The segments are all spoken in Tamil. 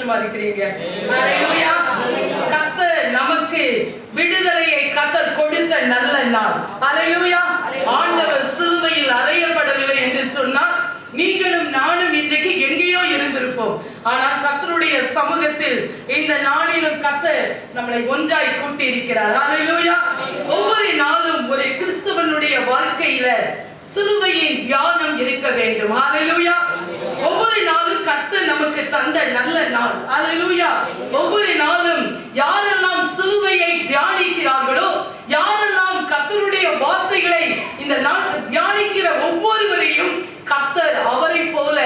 சந்தோஷமா இருக்கிறீங்க? ஹல்லேலூயா. கர்த்தர் நமக்கு விடுதலையை கர்த்தர் கொடுத்த நல்ல நாள். ஹல்லேலூயா. ஆண்டவர் சிலுவையில் அறையப்படவில்லை என்று சொன்னால் நீங்களும் நானும் இன்றைக்கு எங்கேயோ இருந்திருப்போம். ஆனால் கர்த்தருடைய சமூகத்தில் இந்த நாளிலும் கர்த்தர் நம்மளை ஒன்றாய் கூட்டி இருக்கிறார். ஹல்லேலூயா. ஒவ்வொரு நாளும் ஒரு கிறிஸ்தவனுடைய வாழ்க்கையில சிலுவையின் தியானம் இருக்க வேண்டும். ஹல்லேலூயா. ஒவ்வொரு நாளும் கர்த்தர் நமக்கு தந்த நல்ல நாள். ஹல்லேலூயா. ஒவ்வொரு நாளும் யாரெல்லாம் சிலுவையை தியானிக்கிறார்களோ, யாரெல்லாம் கர்த்தருடைய வார்த்தைகளை இந்த நாள் தியானிக்கிற ஒவ்வொருவரையும் கர்த்தர் அவரை போல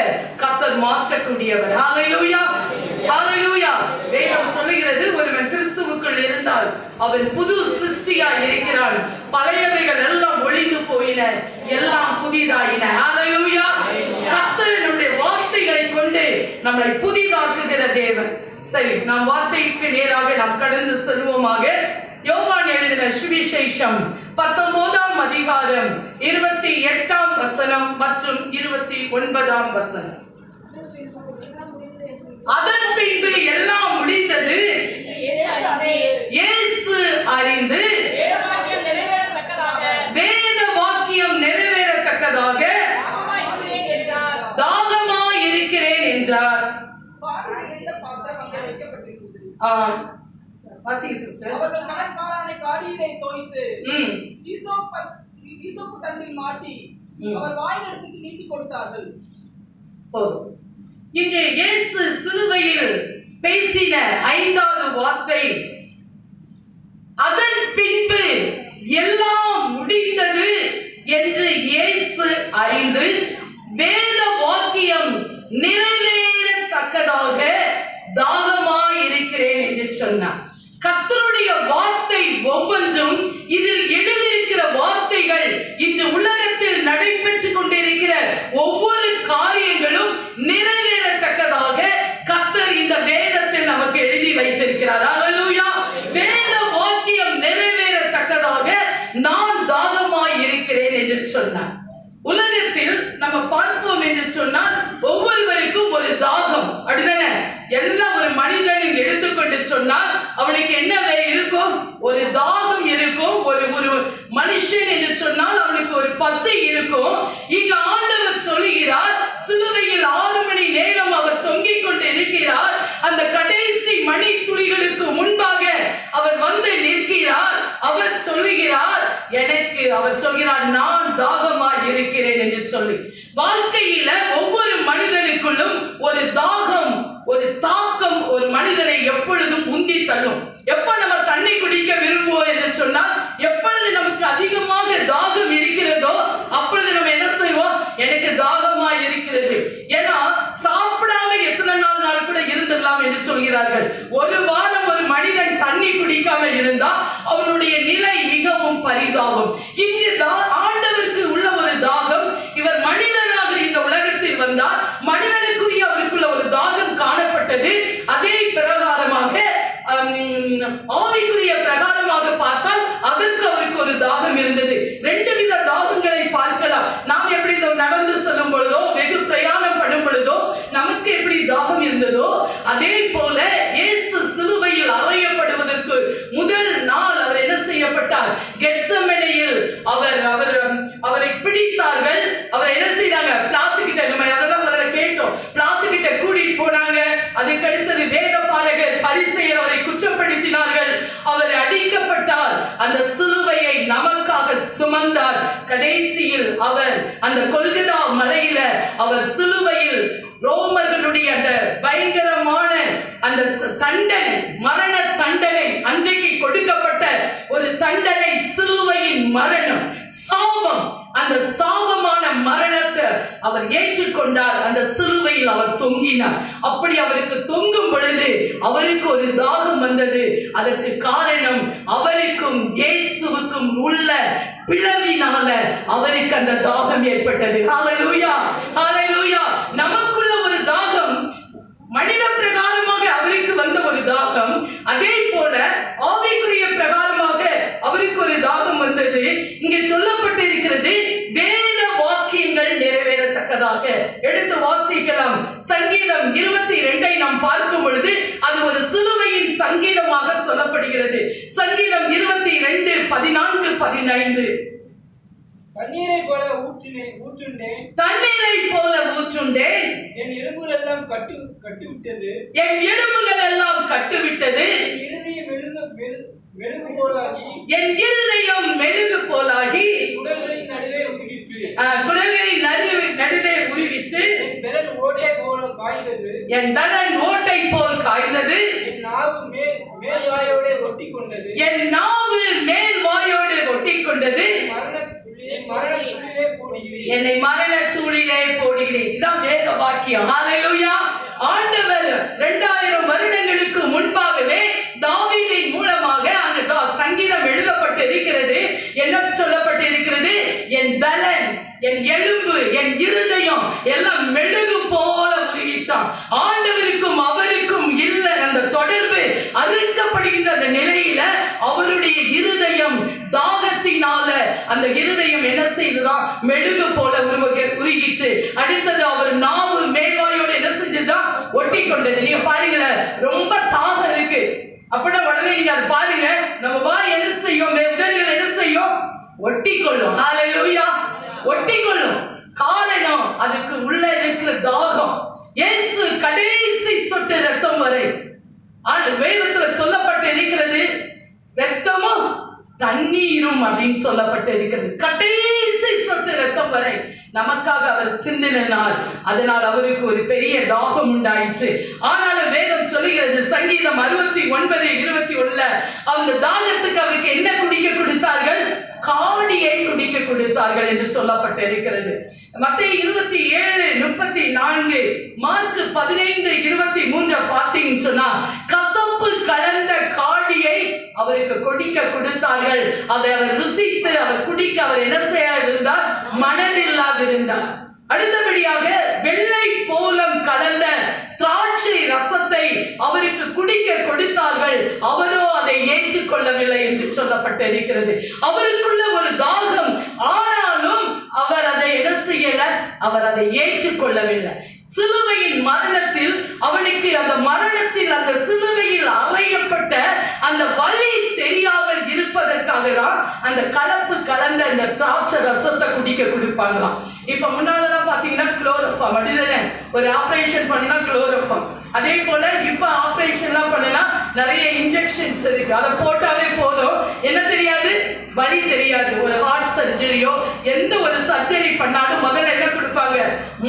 கர்த்தர் மாற்றக்கூடியவர். ஹல்லேலூயா. ஹல்லேலூயா. வேதம் சொல்லுகிறது, ஒருவன் கிறிஸ்துவுக்குள் இருந்தால் அவன் புது சிருஷ்டியாய் இருக்கிறான், பழையவைகள் எல்லாம் ஒழிந்து போயின, எல்லாம் புதிதாயின. ஹல்லேலூயா. கர்த்தர் நம்முடைய வார்த்தைகளை கொண்டு நம்மை புதிதாக்குகிற தேவன். சரி, நாம் வார்த்தைக்கு நேராக நாம் கடந்து செல்வோமாக. யோவான் எழுதின சுவிசேஷம் 19ஆம் அதிகாரம் 28ஆம் வசனம் மற்றும் 29ஆம் வசனம். அதன் பின்பு எல்லாம் முடிந்தது, இயேசு அறிந்து வேத வாக்கியம் நிறைவேறத்தக்கதாக தாகமாய் இருக்கிறேன் என்றார். வாசிங்க சிஸ்டர். அவர்கள் கடற்காரனை காடியிலே தோய்த்து ஈசோப்பு தண்டில் மாட்டி அவர் வாயிலிடத்துக்கு நீட்டி கொடுத்தார்கள். இங்கே இயேசு சிலுவையில் பேசின 5வது வார்த்தை, அதன் பின்பு எல்லாம் முடிந்தது என்று இயேசு அறிந்து வேத வாக்கியம் நிறைவேறத்தக்கதாக தாகமாய் இருக்கிறேன் என்று சொன்னார். கர்த்தருடைய வார்த்தை ஒவ்வொன்றும், இதில் எழுதியிருக்கிற வார்த்தைகள், இன்று உலகத்தில் நடைபெற்றுக் கொண்டிருக்கிற ஒவ்வொரு காரியங்களும் நிறைவேறத்தக்கதாக கர்த்தர் இந்த வேதத்தில் நமக்கு எழுதி வைத்திருக்கிறார். ஹல்லேலூயா. வேத வாக்கியம் நிறைவேறத்தக்கதாக நான் தாகமாய் இருக்கிறேன் என்று சொன்னார். உலகத்தில் நம்ம பார்ப்போம் என்று சொன்னால் ஒவ்வொருவருக்கும் ஒரு தாகம், அப்படிதானே? எல்லாம் ஒரு மனிதன் எடுத்துக்கொண்டு சொன்னால் அவனுக்கு என்ன இருக்கும்? ஒரு தாகம் இருக்கும். ஒரு மனுஷன் என்று சொன்னால் அவனுக்கு ஒரு பசி இருக்கும். இங்க ஆண்டவர் சொல்லுகிறார், சிலுவையில் 6 மணி நேரம் அவர் தொங்கிக் கொண்டு இருக்கிறார். அந்த கடைசி மணி துளிகளுக்கு முன்பாக அவர் வந்து நிற்கிறார். அவர் சொல்லுகிறார், அவர் சொல்கிறார், நான் தாகமாய் இருக்கிறேன் என்று சொல்லி. வாழ்க்கையில ஒவ்வொரு மனிதனுக்குள்ளும் ஒரு தாகம், ஒரு தாக்கம் ஒரு மனிதனை எப்பொழுதும் உந்தி தள்ளும். எப்ப நம்ம தண்ணி குடிக்க விரும்புவோம் என்று சொன்னால், எப்பொழுது நமக்கு அதிகமாக தாகம் இருக்கிறதோ அப்பொழுது நம்ம என்ன செய்வோம்? எனக்கு தாகமாய் இருக்கிறது. ஏன்னா சாப்பிடாம எத்தனை நாள் கூட இருந்துடலாம் என்று சொல்கிறார்கள். ஒரு வாரம் ஒரு மனிதன் தண்ணி குடிக்காம இருந்தா அவனுடைய நிலை மிகவும் பரிதாபம். இங்கு ஆண்டவருக்கு உள்ள ஒரு தாகம். இவர் மனிதனாக இந்த உலகத்தில் வந்தார், மனிதனுக்குரிய அவருக்குள்ள ஒரு தாகம் காணப்பட்டது. அதே பிரகாரமாக ஆவிக்குரிய பிரகாரமாக பார்த்தால் அதற்கு அவருக்கு ஒரு தாகம் இருந்தது. 2 வித தாகங்களை பார்க்கலாம். நாம் எப்படி நடந்து செல்லும் பொழுதோ, வெகு பிரயாணம் பண்ணும் பொழுதோ நமக்கு எப்படி தாகம் இருந்ததோ, அதே போல இயேசு சிலுவையில் அறையப்படுவதற்கு முதல் நாள் அவர் என்ன செய்யப்பட்டார்? கெத்செமனேயில் அவரை பிடித்தார்கள். அவர் என்ன செய்தாங்க? பிளாத்துக்கிட்ட, நம்ம அதெல்லாம் முதல்ல கேட்டோம், பிளாத்துக்கிட்ட கூட்டிட்டு போனாங்க. அதுக்கு அடுத்தது வேத பாரகர் பரிசேயர் அவரை குற்றப்படுத்தினார்கள். அவர் அடிக்கப்பட்டார். அந்த சிலுவையை நமக்காக சுமந்தார். கடைசியில் அவர் அந்த கொல்கதா மலையில அவர் சிலுவையில் ரோமர்களுடைய அந்த பயங்கரமான அந்த தண்டனை, மரண தண்டனை, அன்றைக்கு கொடுக்கப்பட்ட ஒரு தண்டனை, சிலுவையின் மரணம், சாபம், அந்த சாபமான மரணத்தை அவர் ஏற்றுக்கொண்டார். அந்த சிலுவையில் அவர் தொங்கினார். அப்படி அவருக்கு தொங்கும் பொழுது அவருக்கு ஒரு தாகம் வந்தது. அதற்கு காரணம் அவருக்கும் இயேசுவுக்கும் உள்ள பிளவினால அவருக்கு அந்த தாகம் ஏற்பட்டது. ஹல்லேலூயா, ஹல்லேலூயா. நமக்குள்ள ஒரு தாகம், மனித பிரகாரமாக அவருக்கு வந்த ஒரு தாகம், அதே போல ஆவிக்குரிய பிரகாரமாக அவருக்கு ஒரு தாகம் வந்தது. இங்கே சொல்லப்பட்டிருக்கிறது, வேத வாக்கியங்கள் நிறைவேறத்தக்கதாக. எடுத்து வாசிக்கலாம். சங்கீதம் 22 நாம் பார்க்கும் பொழுது சங்கீதமாக சொல்லப்படுகிறது. சங்கீதம் 22:14-15. தண்ணீரை போல ஊற்றுண்டேன், தண்ணீரை போல ஊற்றுண்டேன், என் எலும்புகள் எல்லாம் கட்டுவிட்டது, என் எலும்புகள் எல்லாம் கட்டுவிட்டது, மெழுகு போலாகி, என் இருதயம் மெழுகு போலாகி, குடல்களின் நடுவே உருகிற்று, குடல்களின் நடுவே உருவிற்று, என் விரல் ஓட்டை போல காய்ந்தது, என் பலன் ஓட்டை போல் காய்ந்தது, என் நாவு மேல் வாயோட ஒட்டி கொண்டது, என் நாவு மேல் வாயோடு ஒட்டி கொண்டது, என்னை மரண தூளிலே போடுகிறேன். இதான் வேத வாக்கியம். ஹல்லேலூயா. ஆண்டவர் 2000 வருடங்களுக்கு முன்பாகவே தாவீதின் மூலமாக அந்த சங்கீதம் எழுதப்பட்டு இருக்கிறது. என்ன சொல்லப்பட்டு இருக்கிறது? என் பலன், என் எலும்பு, என் இருதயம் எல்லாம் மெழுகு போல உருகிச்சான். ஆண்டவருக்கும் அவருக்கும் இல்ல அந்த தொடர்பு அறுக்கப்படுகின்ற அந்த நிலையில அவருடைய இருதயம் தாகத்தினால அந்த இருதயம் என்ன செய்துதான் மெழுகு போல உருகிட்டு. அடுத்தது அவர் நாவு மேல்வாயோடு என்ன செஞ்சதுதான் ஒட்டி கொண்டது. நீங்க பாருங்கள, ரொம்ப தாகம் இருக்கு அப்படின்னா உடனே நீங்க அதை பாருங்க, நம்ம வாய் என்ன செய்யும், உதடுகள் என்ன செய்யும், ஒட்டி கொள்ளும். ஹல்லேலூயா. ஒட்டி கொள்ளும். காரணம் அதுக்கு உள்ள இருக்கிற தாகம். இயேசு கடைசி சொட்டு ரத்தம் வரை வேதத்துல சொல்லப்பட்டு இருக்கிறது, ரத்தமும் தண்ணீரும் அப்படின்னு சொல்லப்பட்டு இருக்கிறது. கடைசி சொட்டு ரத்தம் வரை நமக்காக அவர் சிந்தினார். அதனால் அவருக்கு ஒரு பெரிய தாகம் உண்டாயிற்று. ஆனாலும் வேதம் சொல்லுகிறது, சங்கீதம் 69:21 அந்த தாகத்துக்கு அவருக்கு என்ன குடிக்க கொடுத்தார்கள்? காடியை குடிக்க கொடுத்தார்கள் என்று சொல்லப்பட்டு இருக்கிறது. மத்தேயு 27:34, மார்க் 15:23 பார்த்தீங்கன்னு சொன்னா கசப்பு கலந்த காடியை அவருக்கு குடிக்க கொடுத்தார்கள். அதை அவர் ருசித்து அவர் குடிக்க அவர் என்ன செய்யாதிருந்தார்? மனதில்லாதிருந்தார். அடுத்தபடியாக வெள்ளை போலம் கலந்த திராட்சை ரசத்தை அவருக்கு குடிக்க கொடுத்தார்கள். அவரோ அதை ஏற்றுக்கொள்ளவில்லை என்று சொல்லப்பட்டு இருக்கிறது. அவருக்குள்ள ஒரு தாகம், ஆனாலும் அவர் அதை என்ன செய்யல, அவர் அதை ஏற்றுக்கொள்ளவில்லை. சிலுவையின் மரணத்தில் அவனுக்கு அந்த மரணத்தில் அந்த சிலுவையில் அறையப்பட்ட அந்த வலி தெரியாமல் இருப்பதற்காக தான் அந்த கலப்பு கலந்த அந்த திராட்சை ரசத்தை குடிக்க கொடுப்பாங்களாம். இப்ப முன்னாலதான் பாத்தீங்கன்னா குளோரோஃபார்ம், அப்படிதானே? ஒரு ஆபரேஷன் பண்ணா குளோரோஃபார்ம். அதே போல இப்ப ஆபரேஷன்லாம் பண்ணனா நிறைய இன்ஜெக்ஷன்ஸ் இருக்கு. அதை போட்டாவே போதும், என்ன தெரியாது, வலி தெரியாது. ஒரு ஹார்ட் சர்ஜரியோ எந்த ஒரு சர்ஜரி பண்ணாலும் முதல்ல என்ன கொடுப்பாங்க?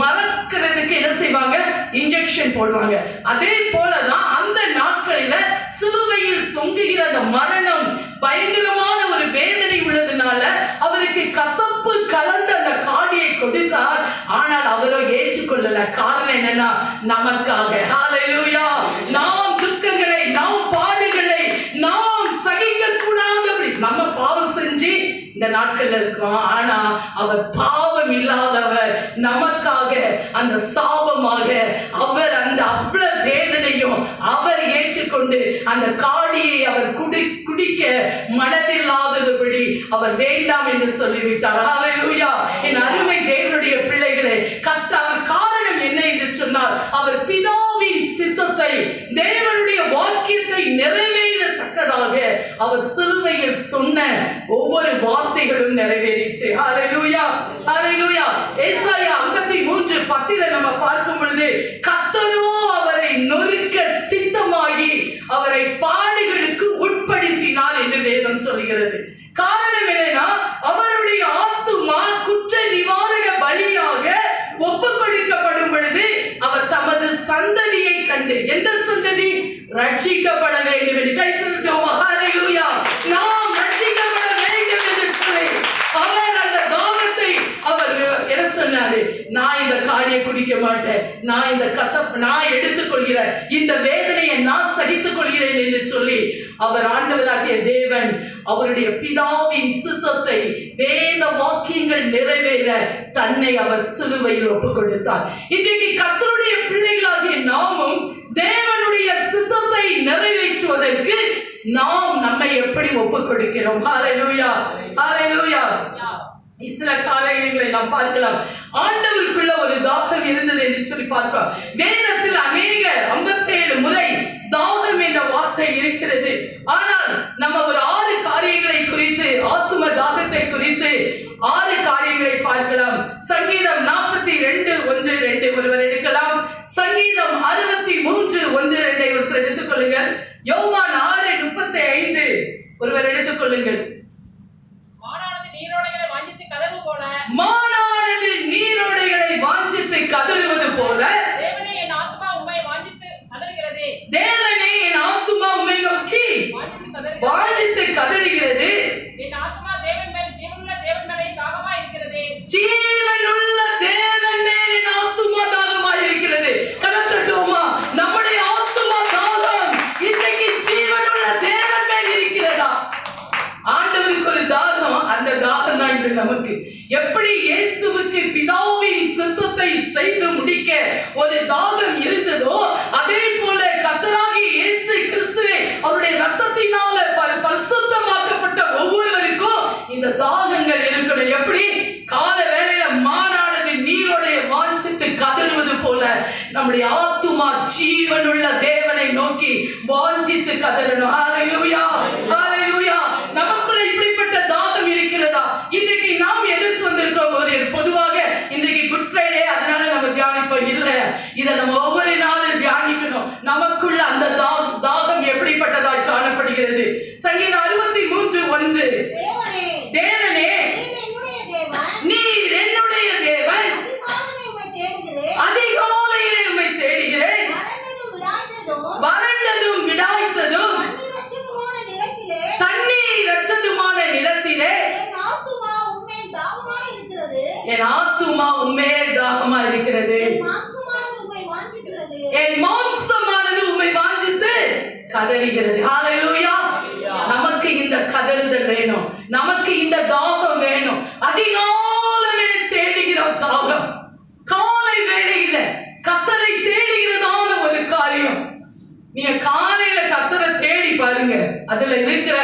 மறக்கிறதுக்கு என்ன செய்வாங்க? இன்ஜெக்ஷன் போடுவாங்க. அதே போலதான் அந்த நாட்களில சிலுவையில் தொங்குகிற அந்த மரணம் பயங்கரமான ஒரு வேதனை உள்ளதுனால அவருக்கு கசப்பு கலந்த அந்த காடியை கொடுத்தார். ஆனால் அவரோ ஏற்றுக்கொள்ளல. காரணம் என்னன்னா, நமக்காக. ஹல்லேலூயா. நாம் துக்கங்களை, நாம் பாடுகளை நாம் சகிக்க கூடாதபடி நம்ம பாவம் செஞ்சு இந்த நாட்கள்ல இருக்கோம். ஆனா அவர் பாவம் இல்லாதவர், நமக்காக அந்த சாபமாக அவர் அந்த அவ்வளவு வேதனையும் அவர் ஏற்றுக்கொண்டு அந்த காடியை அவர் குடிக்க மனதில்லாதபடி அவர் வேண்டாம் என்று சொல்லிவிட்டார். ஹல்லேலூயா. என் அருமை தேவனுடைய பிள்ளைகளே, கர்த்தர் காரணம் என்ன என்று சொன்னார்? அவர் பிதாவின் சித்தத்தை, தேவனுடைய வாக்கியத்தை நிறைவேறத்தக்கதாக அவர் சிலுவையில் சொன்ன ஒவ்வொரு வார்த்தைகளும் நிறைவேறிற்று. ஹல்லேலூயா. ஹல்லேலூயா. ஏசாயா 53:10 நம்ம பார்க்கும் பொழுது, கர்த்தரோ அவரை நொறுக்க சித்தமாகி அவரை பாடுகளுக்கு உட்படுத்தினார் என்று வேதம் சொல்கிறது. காரணம் என்னன்னா, அவருடைய ஆத்துமா குற்ற நிவாரண பலியாக ஒப்பு கொடுக்கப்படும் பொழுது அவர் தமது சந்ததியை கண்டு, எந்த சந்ததி? ரட்சிக்கப்பட வேண்டும் என்று கைத்தட்டோம். ஹல்லேலூயா. நாம் ரட்சிக்கப்பட வேண்டும் என்று சொல்லி அவர் அந்த தாகத்தை அவர் என்ன சொன்னாரு? நான் இந்த காடியை குடிக்க மாட்டேன், நான் இந்த கசப்பு நான் எடுத்துக்கொள்கிறேன், இந்த வேதனையை நான் சகித்துக் கொள்கிறேன் என்று சொல்லி அவர் ஆண்டவராகிய தேவன் அவருடைய பிதாவின் சித்தத்தை, வேத வாக்கியங்கள் நிறைவேற தன்னை அவர் சிலுவையில் ஒப்புக் கொடுத்தார். இன்றைக்கு கர்த்தருடைய பிள்ளைகளாகிய நாமும் தேவனுடைய சித்தத்தை நிறைவேற்றுவதற்கு நாம் நம்மை எப்படி ஒப்புக் கொடுக்கிறோம்? ஹல்லேலூயா. ஹல்லேலூயா. சில காரியங்களை நாம் பார்க்கலாம். ஆண்டவருக்குள்ள ஒரு தாகம் இருந்தது என்று சொல்லி பார்க்கிறோம். வேதத்தில் அநேக 57 முறை தாகம் என்ற வார்த்தை இருக்கிறது. சங்கீதம் 42:1-2 ஒருவர் எடுக்கலாம். சங்கீதம் 63:1-2 ஒருத்தர் எடுத்துக் கொள்ளுங்கள். யோவான் 6:35 ஒருவர் எடுத்துக் கொள்ளுங்கள். மானானது நீரோடைகளை வாஞ்சித்து கதறுவது போல, மானானது நீரோடைகளை வாஞ்சித்து கதறுவது போல, தேவனே என் ஆத்துமா உம்மை வாஞ்சித்து கதறுகிறது. தேவனே என் ஆத்துமா உம்மை நோக்கி வாஞ்சித்து கதறுகிறது. என் ஆத்துமா தேவன் மேல், ஜீவனுள்ள தேவன் மேலே தாகமாய் இருக்கிறது. ஜீவனுள்ள தேவன் மேல் என் ஆத்துமா தாகமாய் இருக்கிறது. கரத்தட்டுமா? நம்முடைய ஆத்துமா தாகம் இன்றைக்கு ஜீவனுள்ள தேவன் மேல் இருக்கிறதா? ஆண்டவருக்கு ஒரு தாகம், அந்த தாகம் தான் இது நமக்கு. எப்படி இயேசுவுக்கு பிதாவின் சித்தத்தை செய்து முடிக்க ஒரு தாகம் இருந்ததோ, அதே போல கர்த்தராகிய இயேசு கிறிஸ்துவே அவருடைய இரத்தத்தினால பரிசுத்தமாக்கப்பட்ட ஒவ்வொருவருக்கும் இந்த தாகங்கள் இருக்கணும். எப்படி? கால வேளையில மானானது நீரோடைய வாஞ்சித்து கதறுவது போல நம்முடைய ஆத்துமா ஜீவனுள்ள தேவனை நோக்கி வாஞ்சித்து கதறணும். ஹல்லேலூயா, ஹல்லேலூயா. நமக்குள்ள இப்படிப்பட்ட தாகம் இருக்கிறதா? இன்றைக்கு நாம் எதற்கு வந்திருக்கிறோம்? ஒரு பொதுவாக இன்றைக்கு குட் ஃப்ரைடே, அதனால நம்ம தியானிப்போம். இல்ல, இதை நம்ம ஒவ்வொரு நாளும் தியானிக்கணும். நமக்குள்ள அந்த தாகம் எப்படிப்பட்டதாய் காணப்படுகிறது? சங்கீதம் 63:1, தேவனே நீர் என்னுடைய தேவன், அதிகாலையிலே உம்மை தேடுகிறேன், வறண்டதும் விடாய்த்ததும் தண்ணீர் அற்றதுமான நிலத்திலே என் ஆத்துமா உம்மேல் தாகமா இருக்கிறது. என் மாம்சமானது உம்மை வாஞ்சித்து கதறுகிறது. ஹல்லேலூயா. நமக்கு இந்த கதறுதல் வேணும், நமக்கு இந்த தாகம் வேணும். அதிகாலையிலே தேடுகிற தாகம், காலை வேளையில கர்த்தரை தேடுகிறதான ஒரு காரியம். நீங்க காலையில கர்த்தரை தேடி பாருங்க, அதுல இருக்கிற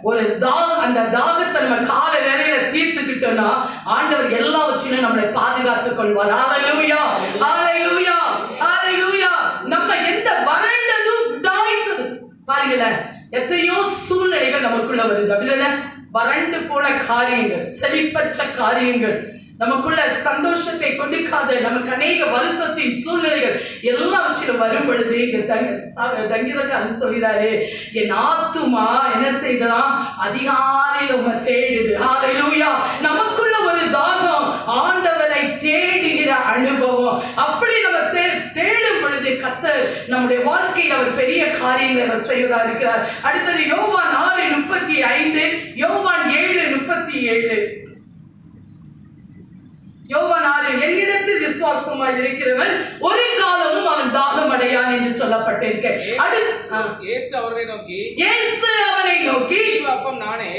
ஒரு தாகம், அந்த தாகத்தை நம்ம காலை வேளையில தீர்த்துக்கிட்டோம்னா ஆண்டவர் எல்லாவற்றிலும் நம்மளை பாதுகாத்துக் கொள்வார். ஹல்லேலூயா, ஹல்லேலூயா, ஹல்லேலூயா. நம்ம எந்த வறண்டதும் தாய்த்ததும் பாருங்களேன், எத்தனையோ சூழ்நிலைகள் நமக்குள்ள வருது. அப்படிதானே? வறண்டு போன காரியங்கள், செழிப்பற்ற காரியங்கள், நமக்குள்ள சந்தோஷத்தை கொடுக்காத, நமக்கு அநேக வருத்தத்தின் சூழ்நிலைகள் எல்லாவற்றிலும் வரும் பொழுது தங்கீதக்காரன் சொல்கிறாரு, என் ஆத்துமா என்ன செய்ததான்? அதிகாலையில் உம்மை தேடுது. ஹல்லேலூயா. நமக்குள்ள ஒரு தாகம், ஆண்டவரை தேடுகிற அனுபவம். அப்படி நம்ம தேடும் பொழுது கர்த்தர் நம்முடைய வாழ்க்கையில் அவர் பெரிய காரியங்களை அவர் செய்வதா இருக்கிறார். அடுத்தது யோவான் 6:35, யோவான் 7:37. யோவான் 6, என்னிடத்தில் விசுவாசமாய் இருக்கிறவன் ஒரு காலமும் அவன் தாகம் அடையான் என்று சொல்லப்பட்டிருக்கு. இயேசு அவரை நோக்கி, ஜீவ அப்பம் நானே,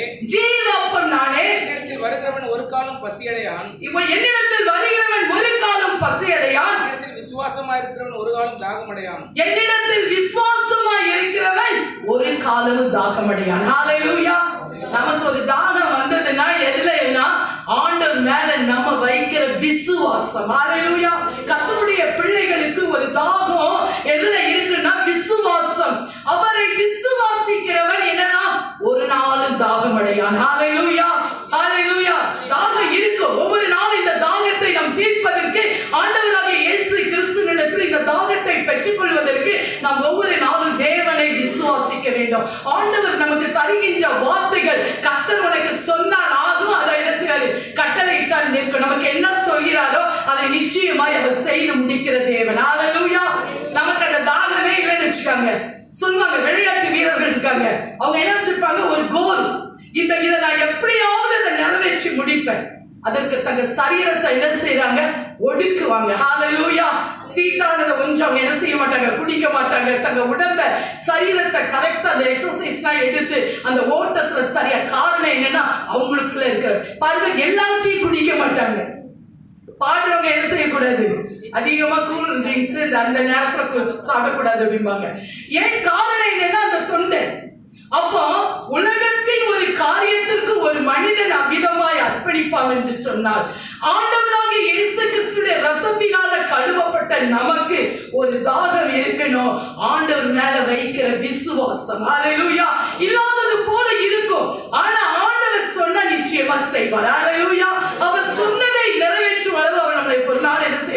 என்னிடத்தில் வருகிறவன் ஒரு காலம் பசியடையான், என்னிடத்தில் வருகிறவன் ஒரு காலம் பசியடையான், என்னிடத்தில் விசுவாசமாய் இருக்கிறவன் ஒரு காலம் தாகமடையான், என்னிடத்தில் விசுவாசமாய் இருக்கிறவன் ஒரு காலமும் தாகமடையான். ஹல்லேலூயா. நமக்கு ஒரு தாகம் வந்ததுன்னா எதுலன்னா ஆண்டவர் மேல நம்ம வைக்கிற விசுவாசம். ஹல்லேலூயா. கர்த்தருடைய பிள்ளைகளுக்கு ஒரு தாகம் எதுல இருக்குன்னா விசுவாசம். அவரை விசுவாசிக்கிறவன் என்னன்னா ஒரு நாளும் தாகம் அடையான். ஹல்லேலூயா, ஹல்லேலூயா. தாகம் இருக்கும். ஒவ்வொரு நாளும் இந்த தாகத்தை நாம் தீர்ப்பதற்கு ஆண்டவராகிய இயேசு கிறிஸ்துவினிடத்தில் இந்த தாகத்தை பெற்றுக் கொள்வதற்கு நாம் ஒவ்வொரு நாளும் தேவனை விசுவாசிக்க வேண்டும். ஆண்டவர் நமக்கு தருகின்ற வார்த்தைகள், கர்த்தர் உனக்கு சொன்னால் ஆகும், அதை என்ன செய்யாது? கட்டளை இட்டால் நிற்கும். நமக்கு என்ன சொல்கிறாரோ அதை நிச்சயமாய் அவர் செய்து முடிக்கிற தேவன். ஹல்லேலூயா. நமக்கு அந்த தாகமே இல்லைன்னு வச்சுக்காங்க. சொல்லுவாங்க, விளையாட்டு வீரர்கள் இருக்காங்க, அவங்க என்ன வச்சிருப்பாங்க? ஒரு கோல். இதை நான் எப்படியாவது அதை நிறைவேற்றி முடிப்பேன். அதற்கு தங்க சரீரத்தை என்ன செய்யறாங்க? ஒடுக்குவாங்க. ஹல்லேலூயா. தீட்டானதை ஒன்று அவங்க என்ன செய்ய மாட்டாங்க? குடிக்க மாட்டாங்க. தங்க உடம்ப சரீரத்தை கரெக்டா அந்த எக்ஸசைஸ்லாம் எடுத்து அந்த ஓட்டத்துல சரியா. காரணம் என்னன்னா அவங்களுக்குள்ள இருக்கிற பாருங்க, எல்லாத்தையும் குடிக்க மாட்டாங்க. பாடுறவங்க என்ன செய்யக்கூடாது? அதிகமா கூல் ட்ரிங்க்ஸ் அந்த நேரத்துல சாப்பிடக்கூடாது அப்படிம்பாங்க. ஏன் காரணம் என்னன்னா அந்த தொண்டை. அப்போ உலகத்தின் ஒரு காரியத்திற்கு ஒரு மனிதன் அபிதமாய் அர்ப்பணிப்பான் என்று சொன்னார். ஆண்டவராகிய இயேசு கிறிஸ்துவின் இரத்தத்தினால கழுவப்பட்ட நமக்கு ஒரு தாகம் இருக்கணும். ஆண்டவர் மேல வைக்கிற விசுவாசம். ஹல்லேலூயா. இல்லாதது போல இருக்கும், ஆனா ஆண்டவர் சொன்னா நிச்சயமா செய்வார். ஹல்லேலூயா. அவர் சொன்னதை நிறைவேற்றும்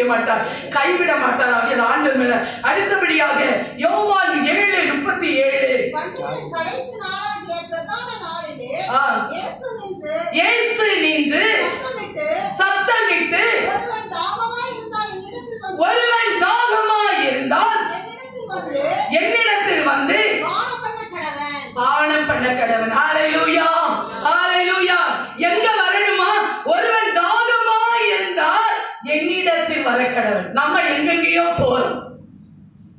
செய்ய மாட்டார், கைவிட மாட்டார். ஆகிய ஆண்டவர் மேல. அடுத்தபடியாக யோவான் 7:37 பண்டிகையின் கடைசி நாளாகிய பிரதான நாளிலே இயேசு நின்று சத்தமிட்டு ஒருவன் தாகமாய் இருந்தால் என்னிடத்தில் வந்து பானம் பண்ண கடவன். ஹல்லேலூயா, ஹல்லேலூயா. எங்க வரணுமா? ஒருவன் தாகமாய் இருந்தால் என்னிடத்தில் வர கடவன். நம்ம எங்கெங்கேயோ போறோம்,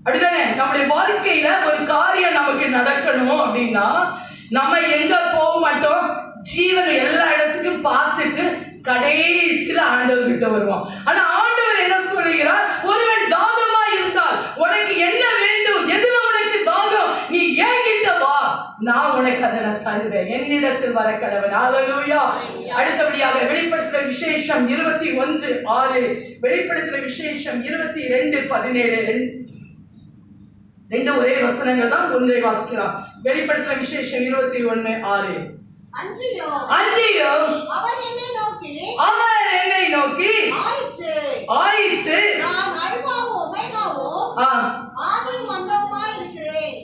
அப்படிதானே? நம்முடைய வாழ்க்கையில ஒரு காரியம் நமக்கு நடக்கணும் அப்படின்னா நம்ம எங்க போக மாட்டோம், ஜீவனை எல்லா இடத்துக்கும் பார்த்துட்டு கடைசியில ஆண்டவர் கிட்ட வருவோம். ஆனா ஆண்டவர் என்ன சொல்லுகிறார்? ஒருவன் தாகமா இருந்தால் உனக்கு என்ன வேண்டும், எதுல உனக்கு தாகம், நீ என்கிட்ட வா, நான் உனக்கு அதை நான் தருவேன், என்னிடத்தில் வர கடவன். ஹல்லேலூயா. அடுத்தபடியாக வெளிப்படுத்துற விசேஷம் 21:6, வெளிப்படுத்துற விசேஷம் 22:17, ரெண்டு ஒரே வசனங்கள் தான், ஒன்றை வாசிக்கலாம். வெளிப்படுத்துற விசேஷம் 21:6. அன்றியும் அவர் என்னை நோக்கி ஆயிற்று நான் அல்பாவும் ஒமேகாவும் ஆதியும் அந்தவுமாய் இருக்கிறேன்.